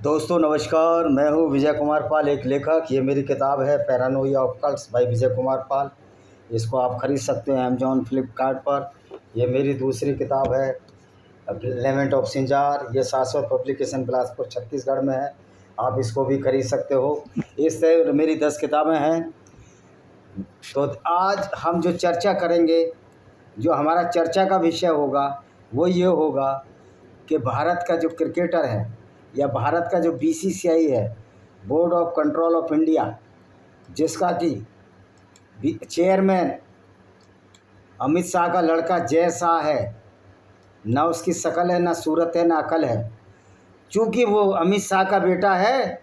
दोस्तों नमस्कार, मैं हूं विजय कुमार पाल, एक लेखक। ये मेरी किताब है paranoia of cults bye Vijay Kumar Pal. इसको आप ख़रीद सकते हैं अमेजॉन फ्लिपकार्ट पर। ये मेरी दूसरी किताब है लेमेंट ऑफ सिंजार। ये शाश्वत पब्लिकेशन बिलासपुर छत्तीसगढ़ में है। आप इसको भी खरीद सकते हो। इससे मेरी 10 किताबें हैं। तो आज हम जो चर्चा करेंगे, जो हमारा चर्चा का विषय होगा वो ये होगा कि भारत का जो क्रिकेटर है या भारत का जो बीसीसीआई है, board of control of India, जिसका कि चेयरमैन अमित शाह का लड़का जय शाह है। ना उसकी शकल है, ना सूरत है, ना अकल है। चूँकि वो अमित शाह का बेटा है,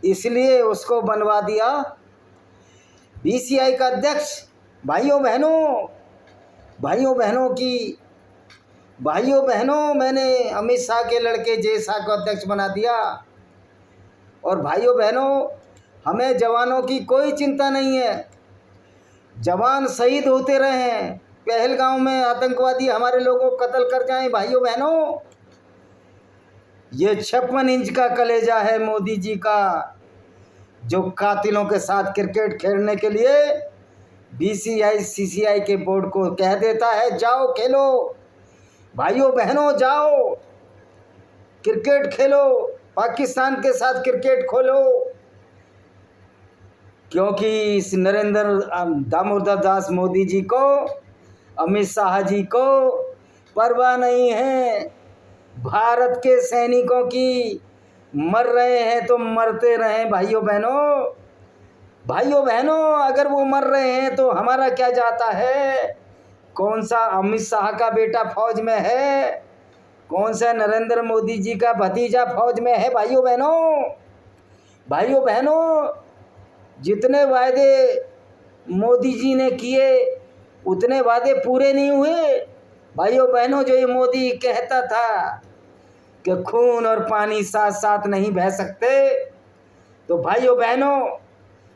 इसलिए उसको बनवा दिया बीसीसीआई का अध्यक्ष। भाइयों बहनों, मैंने अमित शाह के लड़के जय शाह को अध्यक्ष बना दिया। और भाइयों बहनों, हमें जवानों की कोई चिंता नहीं है। जवान शहीद होते रहे हैं, पहलगांव में आतंकवादी हमारे लोगों को कत्ल कर जाएं। भाइयों बहनों, ये 56 इंच का कलेजा है मोदी जी का, जो कातिलों के साथ क्रिकेट खेलने के लिए बीसीसीआई सीसीआई के बोर्ड को कह देता है, जाओ खेलो भाइयों बहनों, जाओ क्रिकेट खेलो, पाकिस्तान के साथ क्रिकेट खोलो। क्योंकि इस नरेंद्र दामोदर दास मोदी जी को, अमित शाह जी को परवाह नहीं है भारत के सैनिकों की। मर रहे हैं तो मरते रहें भाइयों बहनों, अगर वो मर रहे हैं तो हमारा क्या जाता है। कौन सा अमित शाह का बेटा फौज में है, कौन सा नरेंद्र मोदी जी का भतीजा फौज में है। भाइयों बहनों, जितने वायदे मोदी जी ने किए उतने वादे पूरे नहीं हुए। भाइयों बहनों, जो ये मोदी कहता था कि खून और पानी साथ साथ नहीं बह सकते, तो भाइयों बहनों,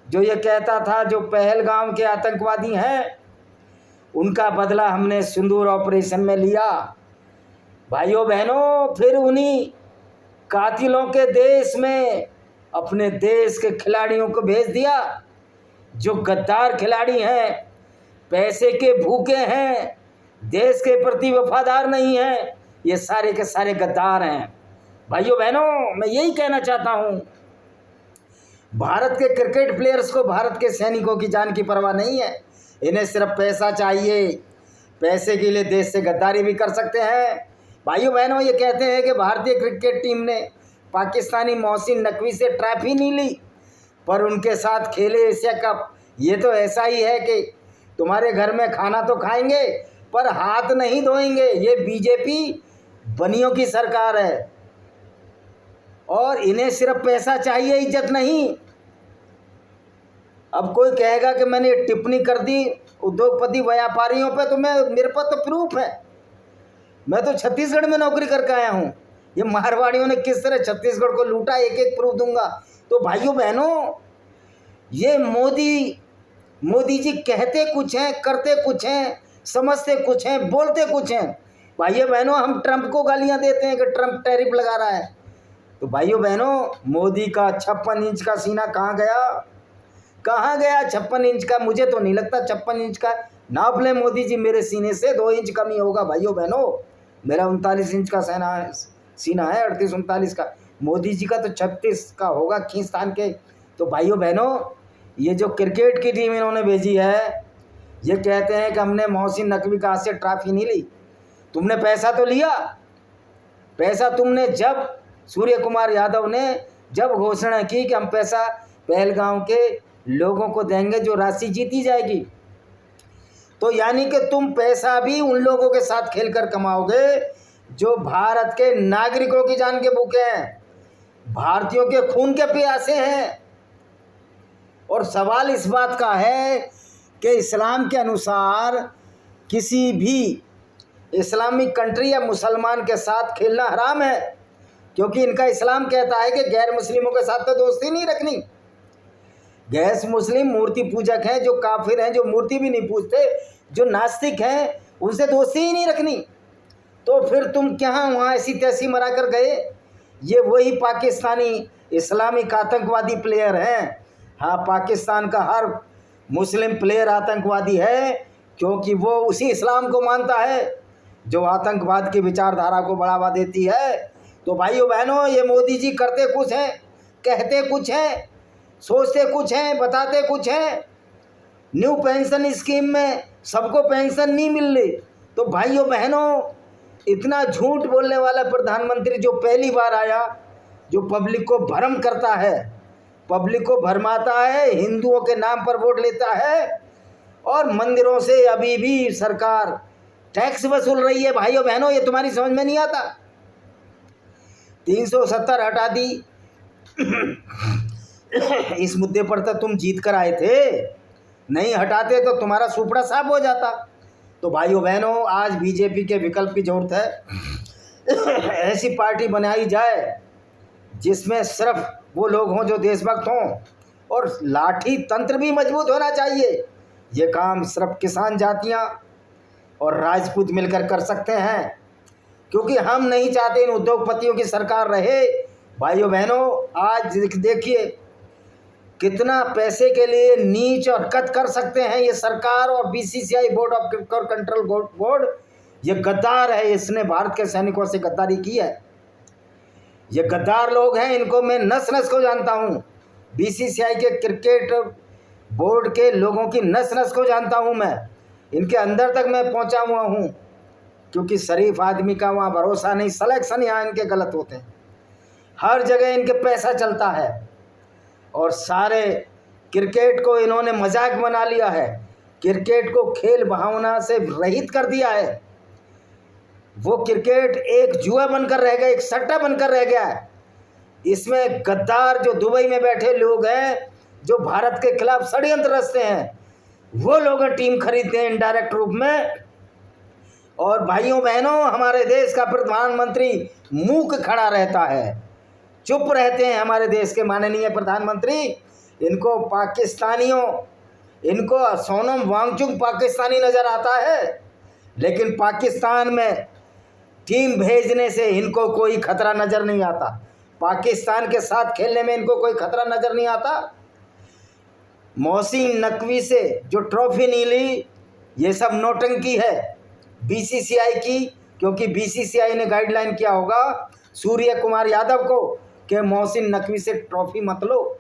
जो ये कहता था जो पहलगाम के आतंकवादी हैं उनका बदला हमने सिंदूर ऑपरेशन में लिया। भाइयों बहनों, फिर उन्हीं कातिलों के देश में अपने देश के खिलाड़ियों को भेज दिया, जो गद्दार खिलाड़ी हैं, पैसे के भूखे हैं, देश के प्रति वफादार नहीं हैं। ये सारे के सारे गद्दार हैं। भाइयों बहनों, मैं यही कहना चाहता हूँ, भारत के क्रिकेट प्लेयर्स को भारत के सैनिकों की जान की परवाह नहीं है। इन्हें सिर्फ पैसा चाहिए। पैसे के लिए देश से गद्दारी भी कर सकते हैं। भाइयों बहनों, ये कहते हैं कि भारतीय क्रिकेट टीम ने पाकिस्तानी मोहसिन नकवी से ट्रॉफी नहीं ली, पर उनके साथ खेले एशिया कप। ये तो ऐसा ही है कि तुम्हारे घर में खाना तो खाएंगे पर हाथ नहीं धोएंगे। ये बीजेपी बनियों की सरकार है और इन्हें सिर्फ पैसा चाहिए, इज्जत नहीं। अब कोई कहेगा कि मैंने टिप्पणी कर दी उद्योगपति व्यापारियों पे, तो मेरे पास तो प्रूफ है। मैं तो छत्तीसगढ़ में नौकरी करके आया हूँ। ये मारवाड़ियों ने किस तरह छत्तीसगढ़ को लूटा, एक एक प्रूफ दूंगा। तो भाइयों बहनों, ये मोदी जी कहते कुछ हैं, करते कुछ हैं, समझते कुछ हैं, बोलते कुछ हैं। भाइयों बहनों, हम ट्रंप को गालियाँ देते हैं कि ट्रंप टैरिफ लगा रहा है। तो भाइयों बहनों, मोदी का 56 इंच का सीना कहाँ गया 56 इंच का? मुझे तो नहीं लगता 56 इंच का। नाप ले मोदी जी, मेरे सीने से 2 इंच कम ही होगा। भाइयों बहनों, मेरा 39 इंच का सीना है, 38-39 का। मोदी जी का तो 36 का होगा खींचतान के। तो भाइयों बहनों, ये जो क्रिकेट की टीम इन्होंने भेजी है, ये कहते हैं कि हमने मोहसिन नकवी का हाथ से ट्रॉफी नहीं ली। तुमने पैसा तो लिया। पैसा तुमने जब सूर्य कुमार यादव ने जब घोषणा की कि हम पैसा पहलगांव के लोगों को देंगे, जो राशि जीती जाएगी, तो यानी कि तुम पैसा भी उन लोगों के साथ खेलकर कमाओगे जो भारत के नागरिकों की जान के भूखे हैं, भारतीयों के खून के प्यासे हैं। और सवाल इस बात का है कि इस्लाम के अनुसार किसी भी इस्लामिक कंट्री या मुसलमान के साथ खेलना हराम है, क्योंकि इनका इस्लाम कहता है कि गैर मुस्लिमों के साथ तो दोस्ती नहीं रखनी। गैर मुस्लिम मूर्ति पूजक हैं, जो काफिर हैं, जो मूर्ति भी नहीं पूजते, जो नास्तिक हैं, उनसे दोस्ती ही नहीं रखनी। तो फिर तुम क्या वहाँ ऐसी तैसी मरा कर गए ये वही पाकिस्तानी इस्लामिक आतंकवादी प्लेयर हैं। हाँ, पाकिस्तान का हर मुस्लिम प्लेयर आतंकवादी है, क्योंकि वो उसी इस्लाम को मानता है जो आतंकवाद की विचारधारा को बढ़ावा देती है। तो भाइयों बहनों, ये मोदी जी करते कुछ हैं, कहते कुछ हैं, सोचते कुछ हैं, बताते कुछ हैं। न्यू पेंशन स्कीम में सबको पेंशन नहीं मिल रही। तो भाइयों बहनों, इतना झूठ बोलने वाला प्रधानमंत्री जो पहली बार आया, जो पब्लिक को भ्रम करता है, पब्लिक को भरमाता है, हिंदुओं के नाम पर वोट लेता है, और मंदिरों से अभी भी सरकार टैक्स वसूल रही है। भाइयों बहनों, ये तुम्हारी समझ में नहीं आता। 370 हटा दी। इस मुद्दे पर तो तुम जीत कर आए थे, नहीं हटाते तो तुम्हारा सुपड़ा साफ हो जाता। तो भाइयों बहनों, आज बीजेपी के विकल्प की जरूरत है। ऐसी पार्टी बनाई जाए जिसमें सिर्फ वो लोग हों जो देशभक्त हों, और लाठी तंत्र भी मजबूत होना चाहिए। ये काम सिर्फ किसान जातियां और राजपूत मिलकर कर सकते हैं, क्योंकि हम नहीं चाहते इन उद्योगपतियों की सरकार रहे। भाइयों बहनों, आज देखिए कितना पैसे के लिए नीच और हरकत कर सकते हैं ये सरकार और BCCI, board of cricket control board. ये गद्दार है, इसने भारत के सैनिकों से गद्दारी की है। ये गद्दार लोग हैं, इनको मैं नस नस को जानता हूँ। बीसीसीआई के क्रिकेट बोर्ड के लोगों की नस नस को जानता हूँ मैं, इनके अंदर तक मैं पहुँचा हुआ हूँ, क्योंकि शरीफ आदमी का वहाँ भरोसा नहीं। सिलेक्शन यहाँ इनके गलत होते हैं, हर जगह इनके पैसा चलता है, और सारे क्रिकेट को इन्होंने मजाक बना लिया है। क्रिकेट को खेल भावना से रहित कर दिया है। वो क्रिकेट एक जुआ बनकर रह गया, एक सट्टा बनकर रह गया है। इसमें गद्दार जो दुबई में बैठे लोग हैं, जो भारत के खिलाफ षड्यंत्र रचते हैं, वो लोग टीम खरीदते हैं इनडायरेक्ट रूप में। और भाइयों बहनों, हमारे देश का प्रधानमंत्री मूक खड़ा रहता है, चुप रहते हैं हमारे देश के माननीय प्रधानमंत्री। इनको पाकिस्तानियों, इनको सोनम वांगचुक पाकिस्तानी नज़र आता है, लेकिन पाकिस्तान में टीम भेजने से इनको कोई खतरा नज़र नहीं आता। पाकिस्तान के साथ खेलने में इनको कोई खतरा नज़र नहीं आता। मोहसिन नकवी से जो ट्रॉफी नहीं ली, ये सब नौटंकी है बीसीसीआई की, क्योंकि बीसीसीआई ने गाइडलाइन किया होगा सूर्य कुमार यादव को कि मोहसिन नकवी से ट्रॉफी मत लो।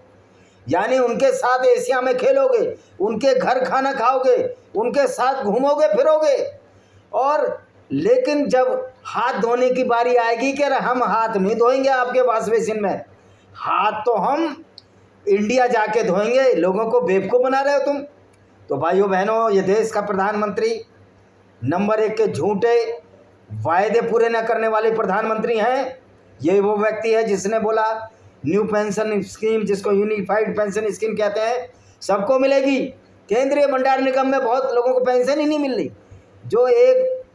यानी उनके साथ एशिया में खेलोगे, उनके घर खाना खाओगे, उनके साथ घूमोगे फिरोगे, और लेकिन जब हाथ धोने की बारी आएगी कि हम हाथ नहीं धोएंगे आपके वॉश बेसिन में, हाथ तो हम इंडिया जाके धोएंगे। लोगों को बेवकूफ़ बना रहे हो तुम। तो भाइयों बहनों, ये देश का प्रधानमंत्री नंबर 1 के झूठे वायदे पूरे न करने वाले प्रधानमंत्री हैं। ये वो व्यक्ति है जिसने बोला न्यू पेंशन स्कीम, जिसको यूनिफाइड पेंशन स्कीम कहते हैं, सबको मिलेगी। केंद्रीय भंडार निगम में बहुत लोगों को पेंशन ही नहीं मिल रही। जो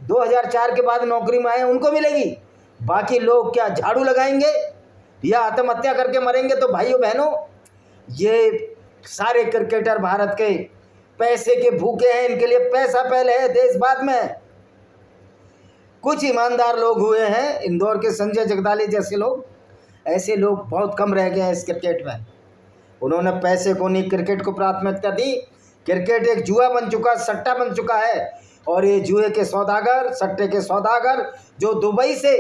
2004 के बाद नौकरी में आए उनको मिलेगी, बाकी लोग क्या झाड़ू लगाएंगे या आत्महत्या करके मरेंगे। तो भाइयों बहनों, ये सारे क्रिकेटर भारत के पैसे के भूखे हैं, इनके लिए पैसा पहले है, देश बाद में। कुछ ईमानदार लोग हुए हैं, इंदौर के संजय जगदाले जैसे लोग, ऐसे लोग बहुत कम रह गए हैं इस क्रिकेट में। उन्होंने पैसे को नहीं, क्रिकेट को प्राथमिकता दी। क्रिकेट एक जुआ बन चुका, सट्टा बन चुका है, और ये जुए के सौदागर, सट्टे के सौदागर जो दुबई से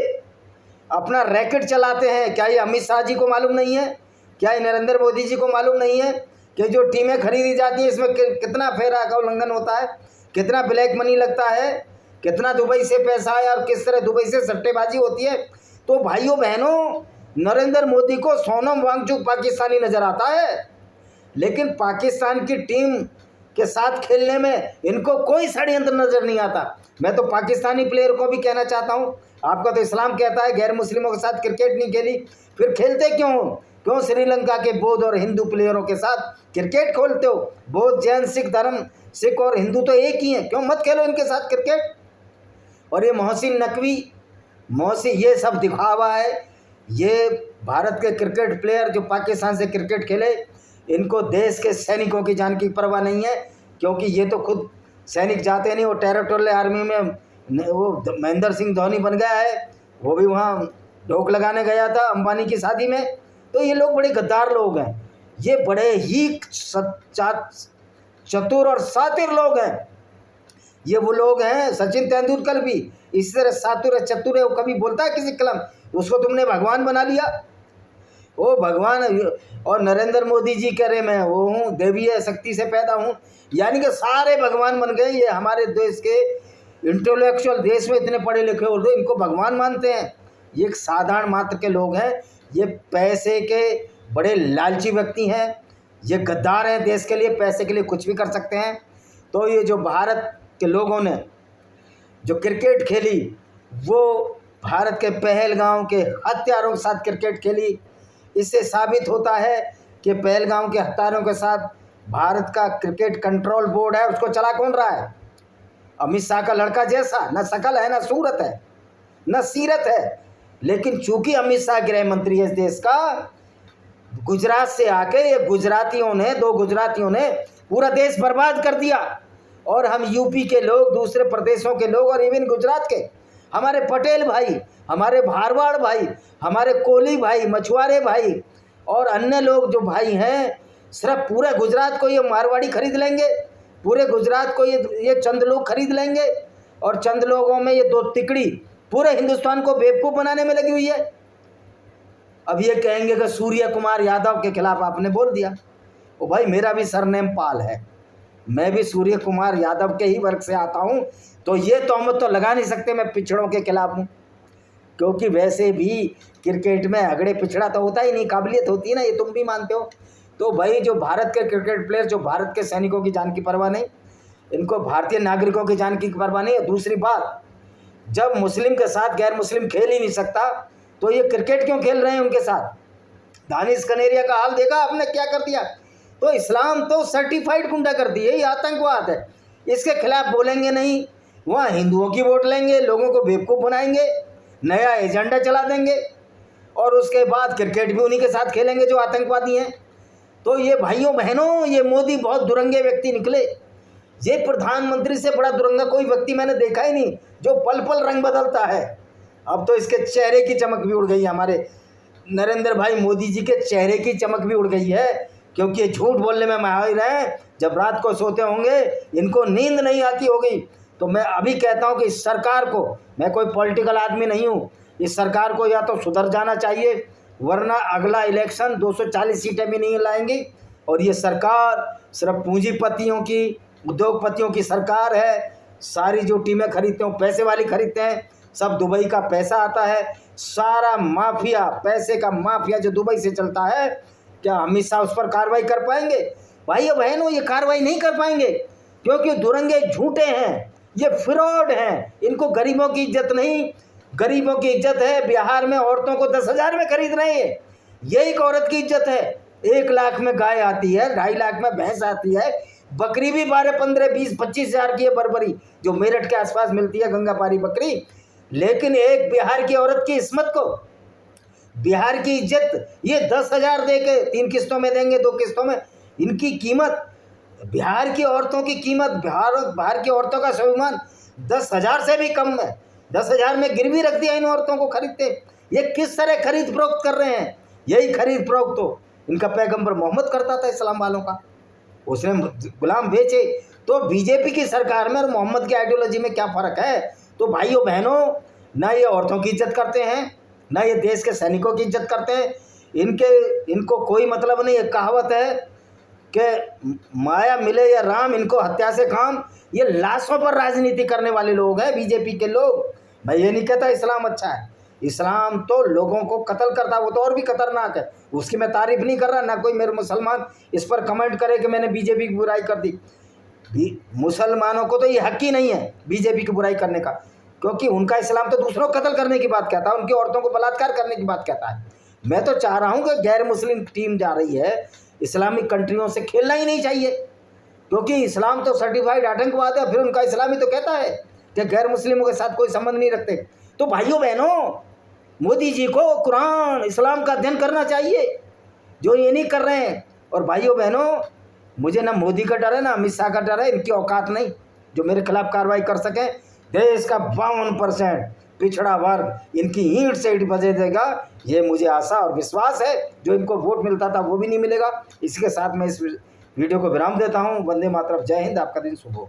अपना रैकेट चलाते हैं, क्या ये अमित शाह जी को मालूम नहीं है? क्या ये नरेंद्र मोदी जी को मालूम नहीं है कि जो टीमें खरीदी जाती हैं इसमें कितना फेरा का उल्लंघन होता है, कितना ब्लैक मनी लगता है, कितना दुबई से पैसा आया और किस तरह दुबई से सट्टेबाजी होती है। तो भाइयों बहनों, नरेंद्र मोदी को सोनम वांगचुक पाकिस्तानी नज़र आता है, लेकिन पाकिस्तान की टीम के साथ खेलने में इनको कोई षड्यंत्र नज़र नहीं आता। मैं तो पाकिस्तानी प्लेयर को भी कहना चाहता हूँ, आपका तो इस्लाम कहता है गैर मुस्लिमों के साथ क्रिकेट नहीं खेली, फिर खेलते क्यों हो? क्यों श्रीलंका के बौद्ध और हिंदू प्लेयरों के साथ क्रिकेट खेलते हो? बौद्ध, जैन, सिख धर्म, सिख और हिंदू तो एक ही हैं, क्यों मत खेलो इनके साथ क्रिकेट? और ये मोहसिन नकवी, ये सब दिखावा है। ये भारत के क्रिकेट प्लेयर जो पाकिस्तान से क्रिकेट खेले, इनको देश के सैनिकों की जान की परवाह नहीं है, क्योंकि ये तो खुद सैनिक जाते नहीं। वो टेरिटोरियल आर्मी में वो महेंद्र सिंह धोनी बन गया है, वो भी वहाँ रोक लगाने गया था अंबानी की शादी में। तो ये लोग बड़े गद्दार लोग हैं, ये बड़े ही चतुर और शातिर लोग हैं। ये वो लोग हैं, सचिन तेंदुलकर भी इस तरह शातुर चतुर है, वो कभी बोलता है किसी कलम, उसको तुमने भगवान बना लिया, वो भगवान। और नरेंद्र मोदी जी कह रहे मैं वो हूँ, देवीय शक्ति से पैदा हूँ, यानी कि सारे भगवान बन गए। ये हमारे देश के इंटेलेक्चुअल, देश में इतने पढ़े लिखे और इनको भगवान मानते हैं। ये एक साधारण मात्र के लोग हैं, ये पैसे के बड़े लालची व्यक्ति हैं, ये गद्दार हैं, देश के लिए पैसे के लिए कुछ भी कर सकते हैं। तो ये जो भारत के लोगों ने जो क्रिकेट खेली, वो भारत के पहलगांव के हत्यारों के साथ क्रिकेट खेली। इससे साबित होता है कि पहलगांव के हत्यारों के साथ भारत का क्रिकेट कंट्रोल बोर्ड है, उसको चला कौन रहा है? अमित शाह का लड़का जैसा, न शकल है, न सूरत है, न सीरत है। लेकिन चूंकि अमित शाह गृह मंत्री है इस देश का, गुजरात से आके ये गुजरातियों ने, 2 गुजरातियों ने पूरा देश बर्बाद कर दिया। और हम यूपी के लोग, दूसरे प्रदेशों के लोग और इवन गुजरात के हमारे पटेल भाई, हमारे भारवाड़ भाई, हमारे कोली भाई, मछुआरे भाई और अन्य लोग जो भाई हैं, सिर्फ पूरे गुजरात को ये मारवाड़ी खरीद लेंगे, पूरे गुजरात को ये चंद लोग खरीद लेंगे। और चंद लोगों में ये 2 तिकड़ी पूरे हिंदुस्तान को बेवकूफ़ बनाने में लगी हुई है। अब ये कहेंगे कि सूर्य कुमार यादव के खिलाफ आपने बोल दिया। ओ भाई, मेरा भी सरनेम पाल है, मैं भी सूर्य कुमार यादव के ही वर्ग से आता हूँ, तो ये तोहमत तो लगा नहीं सकते मैं पिछड़ों के खिलाफ हूँ। क्योंकि वैसे भी क्रिकेट में अगड़े पिछड़ा तो होता ही नहीं, काबिलियत होती है ना, ये तुम भी मानते हो। तो भाई जो भारत के क्रिकेट प्लेयर, जो भारत के सैनिकों की जान की परवाह नहीं, इनको भारतीय नागरिकों की जान की परवाह नहीं। दूसरी बात, जब मुस्लिम के साथ गैर मुस्लिम खेल ही नहीं सकता, तो ये क्रिकेट क्यों खेल रहे हैं उनके साथ? दानिश कनेरिया का हाल देखा आपने, क्या कर दिया? तो इस्लाम तो सर्टिफाइड गुंडा कर दिए, ये आतंकवाद है, इसके खिलाफ बोलेंगे नहीं, वहाँ हिंदुओं की वोट लेंगे, लोगों को बेवकूफ़ बनाएंगे, नया एजेंडा चला देंगे, और उसके बाद क्रिकेट भी उन्हीं के साथ खेलेंगे जो आतंकवादी हैं। तो ये भाइयों बहनों, ये मोदी बहुत दुरंगे व्यक्ति निकले। ये प्रधानमंत्री से बड़ा दुरंगा कोई व्यक्ति मैंने देखा ही नहीं, जो पल पल रंग बदलता है। अब तो इसके चेहरे की चमक भी उड़ गई, हमारे नरेंद्र भाई मोदी जी के चेहरे की चमक भी उड़ गई है, क्योंकि ये झूठ बोलने में माहिर हैं। जब रात को सोते होंगे, इनको नींद नहीं आती होगी। तो मैं अभी कहता हूँ कि इस सरकार को, मैं कोई पॉलिटिकल आदमी नहीं हूँ, इस सरकार को या तो सुधर जाना चाहिए, वरना अगला इलेक्शन 240 सीटें भी नहीं लाएंगी। और ये सरकार सिर्फ पूंजीपतियों की, उद्योगपतियों की सरकार है। सारी जो टीमें खरीदते हो, पैसे वाली खरीदते हैं, सब दुबई का पैसा आता है, सारा माफिया, पैसे का माफिया जो दुबई से चलता है। क्या अमित शाह उस पर कार्रवाई कर पाएंगे? भाइयों बहनों, ये कार्रवाई नहीं कर पाएंगे, क्योंकि दुरंगे झूठे हैं, ये फ्रॉड हैं। इनको गरीबों की इज्जत नहीं, गरीबों की इज्जत है बिहार में औरतों को 10,000 में खरीद रहे हैं। ये एक औरत की इज्जत है। 1 लाख में गाय आती है, 2.5 लाख में भैंस आती है, बकरी भी 12, 15, 20, 25 हज़ार की है बरबरी, जो मेरठ के आसपास मिलती है, गंगापारी बकरी। लेकिन एक बिहार की औरत की इस्मत को, बिहार की इज्जत ये 10,000 दे के 3 किस्तों में देंगे, 2 किस्तों में। इनकी कीमत, बिहार की औरतों की कीमत, बिहार की औरतों का स्वाभिमान 10,000 से भी कम है। 10,000 में गिरवी रख दिया इन औरतों को खरीदते। ये किस तरह खरीद फरोख्त कर रहे हैं? यही खरीद फरोख्त तो इनका पैगंबर मोहम्मद करता था, इस्लाम वालों का, उसने गुलाम बेचे। तो बीजेपी की सरकार में और मोहम्मद की आइडियोलॉजी में क्या फ़र्क है? तो भाइयों बहनों, ना ये औरतों की इज्जत करते हैं, ना ये देश के सैनिकों की इज्जत करते हैं। इनको कोई मतलब नहीं है। कहावत है कि माया मिले या राम, इनको हत्या से काम। ये लाशों पर राजनीति करने वाले लोग हैं बीजेपी के लोग। मैं ये नहीं कहता इस्लाम अच्छा है, इस्लाम तो लोगों को कत्ल करता है, वो तो और भी खतरनाक है, उसकी मैं तारीफ नहीं कर रहा। ना कोई मेरे मुसलमान इस पर कमेंट करे कि मैंने बीजेपी की बुराई कर दी। मुसलमानों को तो ये हक ही नहीं है बीजेपी की बुराई करने का, क्योंकि उनका इस्लाम तो दूसरों को कत्ल करने की बात कहता है, उनकी औरतों को बलात्कार करने की बात कहता है। मैं तो चाह रहा हूँ कि गैर मुस्लिम टीम जा रही है, इस्लामिक कंट्रियों से खेलना ही नहीं चाहिए, क्योंकि इस्लाम तो सर्टिफाइड आतंकवाद है। फिर उनका इस्लाम ही तो कहता है कि गैर मुस्लिमों के साथ कोई संबंध नहीं रखते। तो भाइयों बहनों, मोदी जी को कुरान, इस्लाम का अध्ययन करना चाहिए, जो ये नहीं कर रहे हैं। और भाइयों बहनों, मुझे ना मोदी का डर है ना अमित शाह का डर है, इनकी औकात नहीं जो मेरे खिलाफ कार्रवाई कर सकें। देश का 52% पिछड़ा वर्ग इनकी ईंट से ईंट बजे देगा, ये मुझे आशा और विश्वास है। जो इनको वोट मिलता था वो भी नहीं मिलेगा। इसके साथ मैं इस वीडियो को विराम देता हूँ। वंदे मातरम, जय हिंद, आपका दिन शुभ हो।